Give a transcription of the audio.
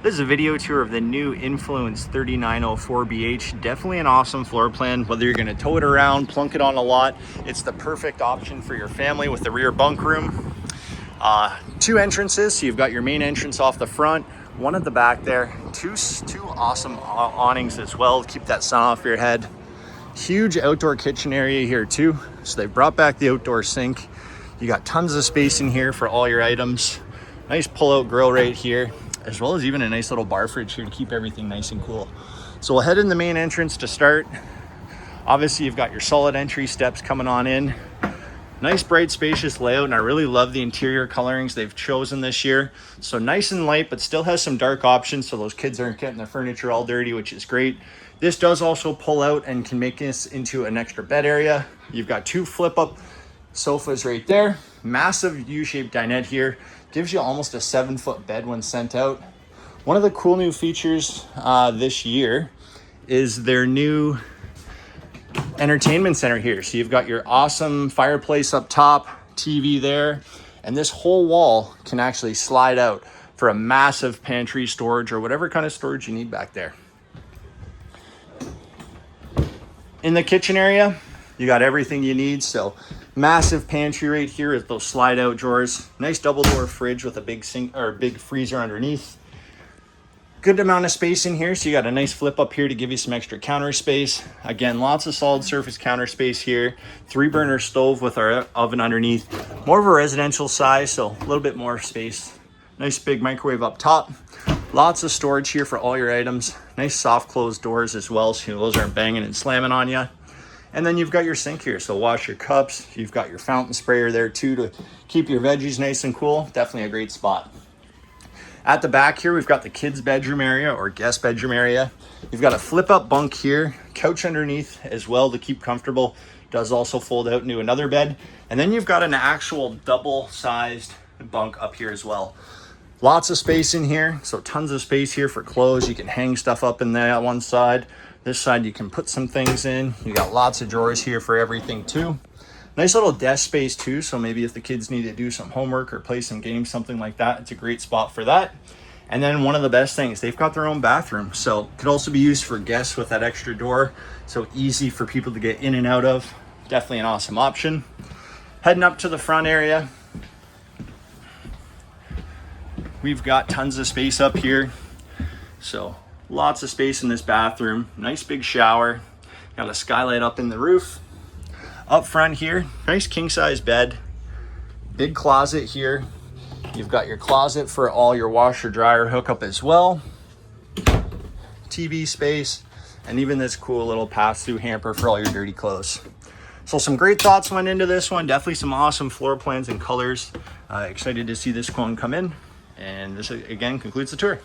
This is a video tour of the new Influence 3904BH. Definitely an awesome floor plan, whether you're gonna tow it around, plunk it on a lot. It's the perfect option for your family with the rear bunk room. Two entrances, so you've got your main entrance off the front, one at the back there, two awesome awnings as well to keep that sun off your head. Huge outdoor kitchen area here too. So they brought back the outdoor sink. You got tons of space in here for all your items. Nice pull-out grill right here, as well as even a nice little bar fridge here to keep everything nice and cool. So we'll head in the main entrance to start. Obviously you've got your solid entry steps coming on in. Nice bright spacious layout, and I really love the interior colorings they've chosen this year. So nice and light, but still has some dark options so those kids aren't getting their furniture all dirty, which is great. This does also pull out and can make this into an extra bed area. You've got two flip up sofas right there. Massive U-shaped dinette here. Gives you almost a 7-foot bed when sent out. One of the cool new features this year is their new entertainment center here. So you've got your awesome fireplace up top, TV there, and this whole wall can actually slide out for a massive pantry storage or whatever kind of storage you need back there. In the kitchen area, you got everything you need. So massive pantry right here with those slide out drawers. Nice double door fridge with a big sink or big freezer underneath. Good amount of space in here. So you got a nice flip up here to give you some extra counter space. Again, lots of solid surface counter space here. 3-burner stove with our oven underneath. More of a residential size, so a little bit more space. Nice big microwave up top. Lots of storage here for all your items. Nice soft closed doors as well, so those aren't banging and slamming on you. And then you've got your sink here, so wash your cups. You've got your fountain sprayer there too to keep your veggies nice and cool. Definitely a great spot. At the back here, we've got the kids' bedroom area or guest bedroom area. You've got a flip-up bunk here, couch underneath as well to keep comfortable. Does also fold out into another bed. And then you've got an actual double-sized bunk up here as well. Lots of space in here, so tons of space here for clothes. You can hang stuff up in there on one side. This side you can put some things in. You got lots of drawers here for everything too. Nice little desk space too, so maybe if the kids need to do some homework or play some games, something like that, it's a great spot for that. And then one of the best things, they've got their own bathroom, so it could also be used for guests with that extra door, so easy for people to get in and out of. Definitely an awesome option. Heading up to the front area, we've got tons of space up here, so lots of space in this bathroom. Nice big shower, got a skylight up in the roof. Up front here, nice king size bed, big closet here. You've got your closet for all your washer dryer hookup as well. TV space, and even this cool little pass-through hamper for all your dirty clothes. So some great thoughts went into this one. Definitely some awesome floor plans and colors. Excited to see this one come in. And this again concludes the tour.